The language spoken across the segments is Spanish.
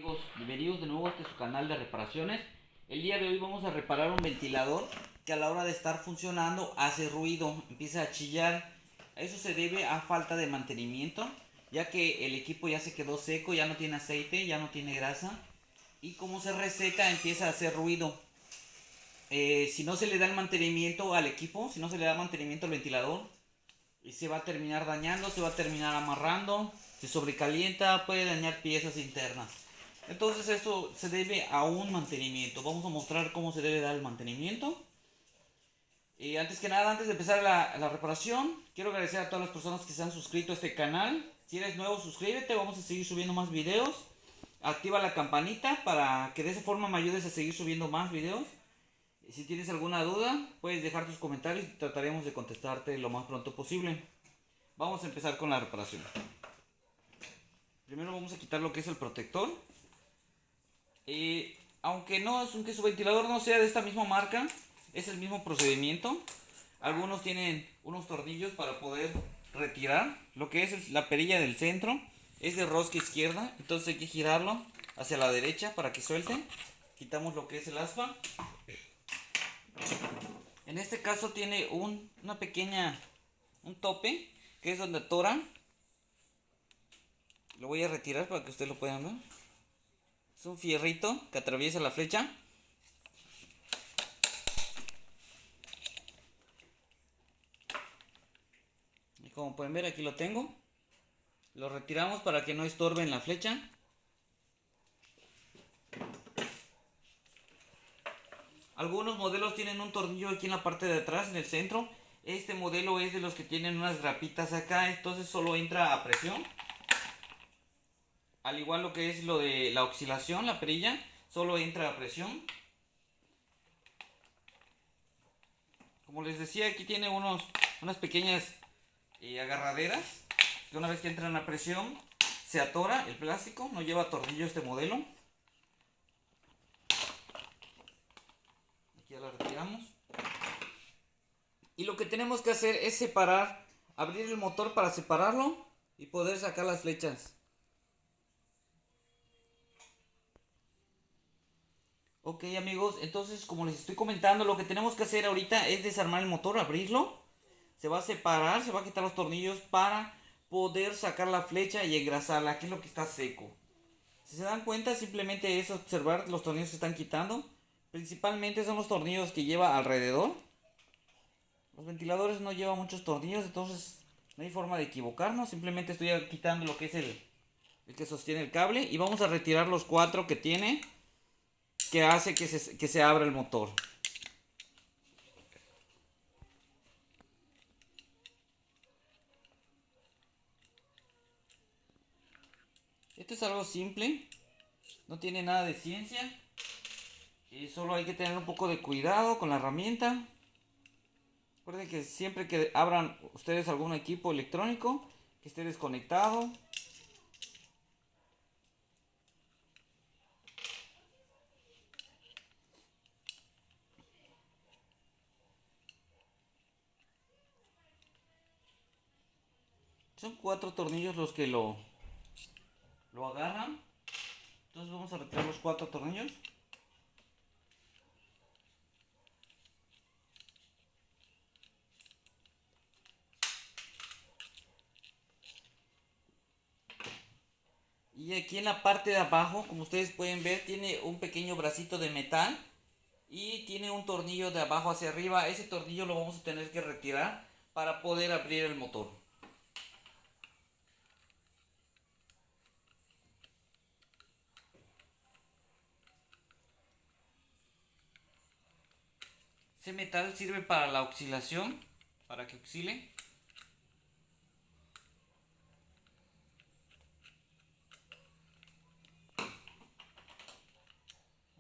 Amigos, bienvenidos de nuevo a su canal de reparaciones. El día de hoy vamos a reparar un ventilador que a la hora de estar funcionando hace ruido, empieza a chillar. Eso se debe a falta de mantenimiento, ya que el equipo ya se quedó seco, ya no tiene aceite, ya no tiene grasa. Y como se reseca empieza a hacer ruido. Si no se le da el mantenimiento al equipo, si no se le da mantenimiento al ventilador, se va a terminar dañando, se va a terminar amarrando, se sobrecalienta, puede dañar piezas internas. Entonces esto se debe a un mantenimiento. Vamos a mostrar cómo se debe dar el mantenimiento. Y antes que nada, antes de empezar la reparación, quiero agradecer a todas las personas que se han suscrito a este canal. Si eres nuevo, suscríbete, vamos a seguir subiendo más videos. Activa la campanita para que de esa forma me ayudes a seguir subiendo más videos. Si tienes alguna duda, puedes dejar tus comentarios y trataremos de contestarte lo más pronto posible. Vamos a empezar con la reparación. Primero vamos a quitar lo que es el protector. Aunque su ventilador no sea de esta misma marca, es el mismo procedimiento. Algunos tienen unos tornillos para poder retirar lo que es la perilla del centro. Es de rosca izquierda, entonces hay que girarlo hacia la derecha para que suelte. Quitamos lo que es el aspa. En este caso tiene un tope que es donde atora. Lo voy a retirar para que ustedes lo puedan ver. Es un fierrito que atraviesa la flecha. Y como pueden ver, aquí lo tengo. Lo retiramos para que no estorbe en la flecha. Algunos modelos tienen un tornillo aquí en la parte de atrás, en el centro. Este modelo es de los que tienen unas grapitas acá, entonces solo entra a presión. Al igual lo que es lo de la oscilación, la perilla, solo entra a presión. Como les decía, aquí tiene unas pequeñas agarraderas, que una vez que entran a presión se atora el plástico. No lleva tornillo este modelo. Aquí ya la retiramos. Y lo que tenemos que hacer es separar, abrir el motor para separarlo y poder sacar las flechas. Ok amigos, entonces como les estoy comentando, lo que tenemos que hacer ahorita es desarmar el motor, abrirlo. Se va a separar, se va a quitar los tornillos para poder sacar la flecha y engrasarla, que es lo que está seco. Si se dan cuenta, simplemente es observar los tornillos que están quitando. Principalmente son los tornillos que lleva alrededor. Los ventiladores no llevan muchos tornillos, entonces no hay forma de equivocarnos. Simplemente estoy quitando lo que es el que sostiene el cable. Y vamos a retirar los 4 que tiene, que hace que se abra el motor. Esto es algo simple, no tiene nada de ciencia. Y solo hay que tener un poco de cuidado con la herramienta. Recuerden que siempre que abran ustedes algún equipo electrónico que esté desconectado, son 4 tornillos los que lo agarran. Entonces vamos a retirar los 4 tornillos. Y aquí en la parte de abajo, como ustedes pueden ver, tiene un pequeño bracito de metal y tiene un tornillo de abajo hacia arriba. Ese tornillo lo vamos a tener que retirar para poder abrir el motor. Ese metal sirve para la oscilación, para que oscile.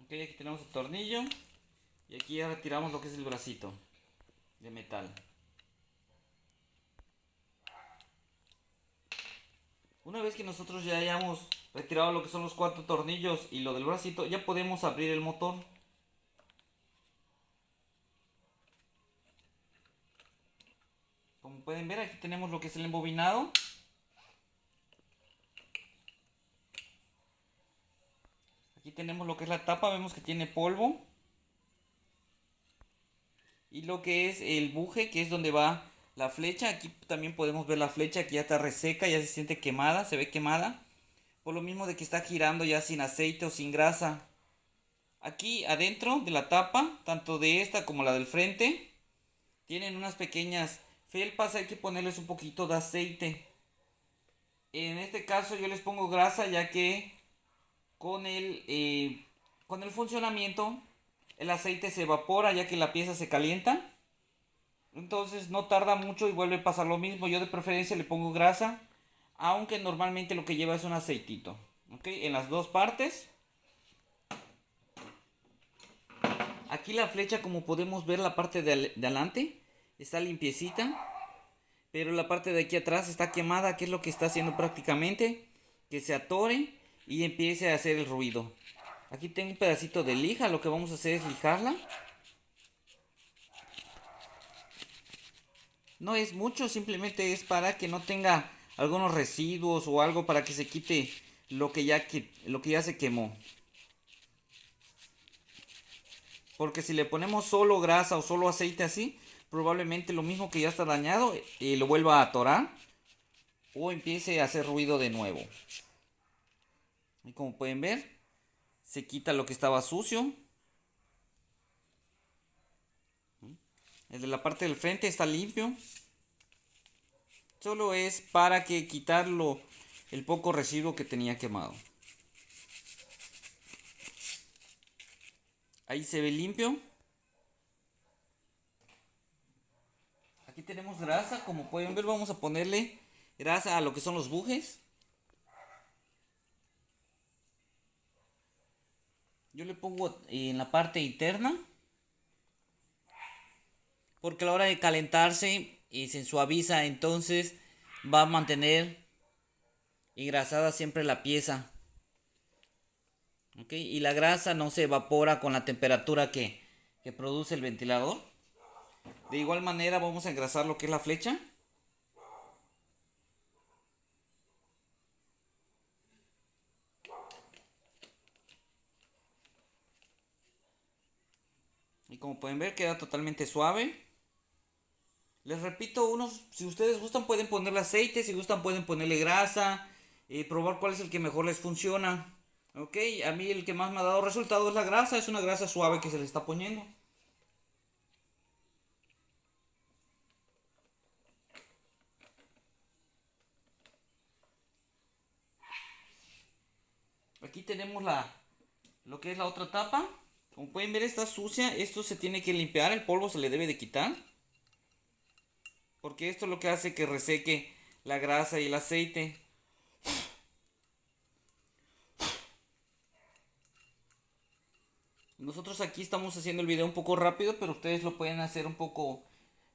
Ok, aquí tenemos el tornillo. Y aquí ya retiramos lo que es el bracito de metal. Una vez que nosotros ya hayamos retirado lo que son los 4 tornillos y lo del bracito, ya podemos abrir el motor. Como pueden ver, aquí tenemos lo que es el embobinado. Aquí tenemos lo que es la tapa, vemos que tiene polvo. Y lo que es el buje, que es donde va la flecha. Aquí también podemos ver la flecha que ya está reseca, ya se siente quemada, se ve quemada. Por lo mismo de que está girando ya sin aceite o sin grasa. Aquí adentro de la tapa, tanto de esta como la del frente, tienen unas pequeñas felpas, hay que ponerles un poquito de aceite. En este caso yo les pongo grasa ya que con con el funcionamiento el aceite se evapora ya que la pieza se calienta. Entonces no tarda mucho y vuelve a pasar lo mismo. Yo de preferencia le pongo grasa, aunque normalmente lo que lleva es un aceitito. ¿Ok? En las dos partes. Aquí la flecha, como podemos ver, la parte de adelante está limpiecita. Pero la parte de aquí atrás está quemada, que es lo que está haciendo prácticamente que se atore y empiece a hacer el ruido. Aquí tengo un pedacito de lija, lo que vamos a hacer es lijarla. No es mucho, simplemente es para que no tenga algunos residuos o algo para que se quite lo que ya se quemó. Porque si le ponemos solo grasa o solo aceite así, probablemente lo mismo que ya está dañado lo vuelva a atorar o empiece a hacer ruido de nuevo. Y como pueden ver, se quita lo que estaba sucio. El de la parte del frente está limpio. Solo es para que quitarlo el poco residuo que tenía quemado. Ahí se ve limpio. Aquí tenemos grasa, como pueden ver vamos a ponerle grasa a lo que son los bujes. Yo le pongo en la parte interna. Porque a la hora de calentarse se suaviza, entonces va a mantener engrasada siempre la pieza. ¿Ok? Y la grasa no se evapora con la temperatura que produce el ventilador. De igual manera vamos a engrasar lo que es la flecha. Y como pueden ver queda totalmente suave. Les repito, si ustedes gustan pueden ponerle aceite, si gustan pueden ponerle grasa, probar cuál es el que mejor les funciona. Ok, a mí el que más me ha dado resultado es la grasa, es una grasa suave que se le está poniendo. Aquí tenemos lo que es la otra tapa. Como pueden ver está sucia, esto se tiene que limpiar, el polvo se le debe de quitar. Porque esto es lo que hace que reseque la grasa y el aceite. Nosotros aquí estamos haciendo el video un poco rápido, pero ustedes lo pueden hacer un poco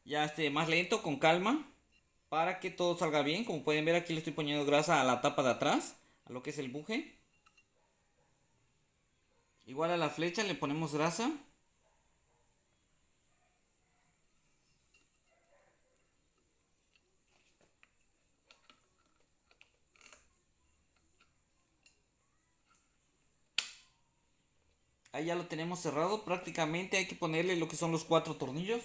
ya más lento, con calma, para que todo salga bien. Como pueden ver aquí le estoy poniendo grasa a la tapa de atrás, a lo que es el buje. Igual a la flecha le ponemos grasa. Ahí ya lo tenemos cerrado. Prácticamente hay que ponerle lo que son los 4 tornillos.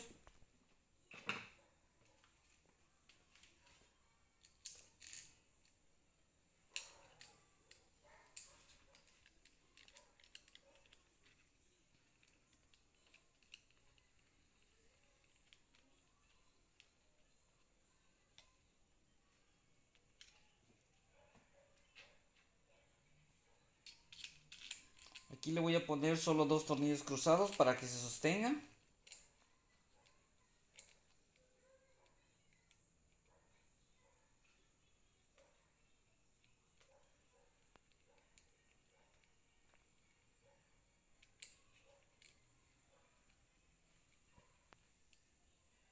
Aquí le voy a poner solo 2 tornillos cruzados para que se sostenga.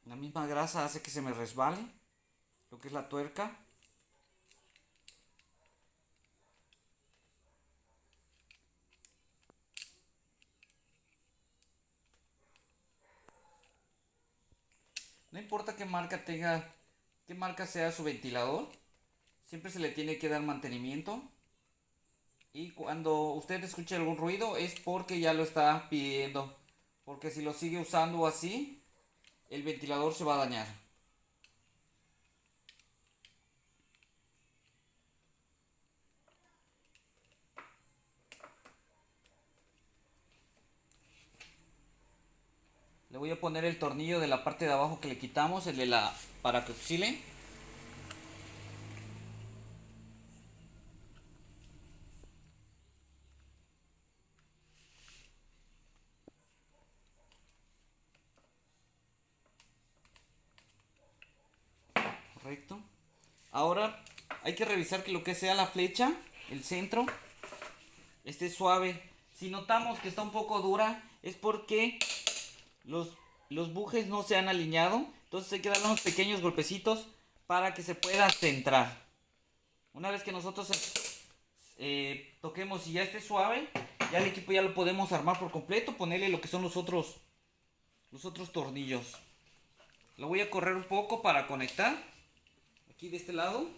La misma grasa hace que se me resbale lo que es la tuerca. No importa qué marca tenga, qué marca sea su ventilador, siempre se le tiene que dar mantenimiento. Y cuando usted escuche algún ruido es porque ya lo está pidiendo. Porque si lo sigue usando así, el ventilador se va a dañar. Le voy a poner el tornillo de la parte de abajo que le quitamos, el de la para que oscile. Correcto. Ahora hay que revisar que lo que sea la flecha, el centro, esté suave. Si notamos que está un poco dura, es porque los, los bujes no se han alineado. Entonces hay que darle unos pequeños golpecitos para que se pueda centrar. Una vez que nosotros toquemos y ya esté suave, ya el equipo ya lo podemos armar por completo, ponerle lo que son los otros tornillos. Lo voy a correr un poco para conectar. Aquí de este lado.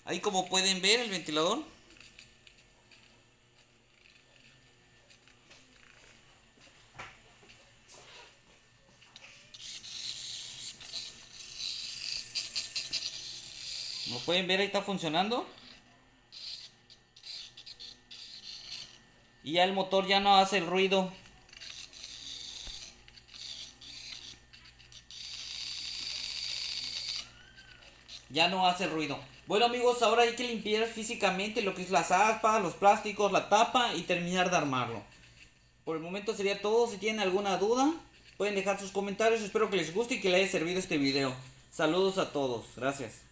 Ahí como pueden ver el ventilador. Como pueden ver ahí está funcionando. Y ya el motor ya no hace el ruido. Ya no hace ruido. Bueno amigos, ahora hay que limpiar físicamente lo que es las aspas, los plásticos, la tapa y terminar de armarlo. Por el momento sería todo. Si tienen alguna duda, pueden dejar sus comentarios. Espero que les guste y que les haya servido este video. Saludos a todos. Gracias.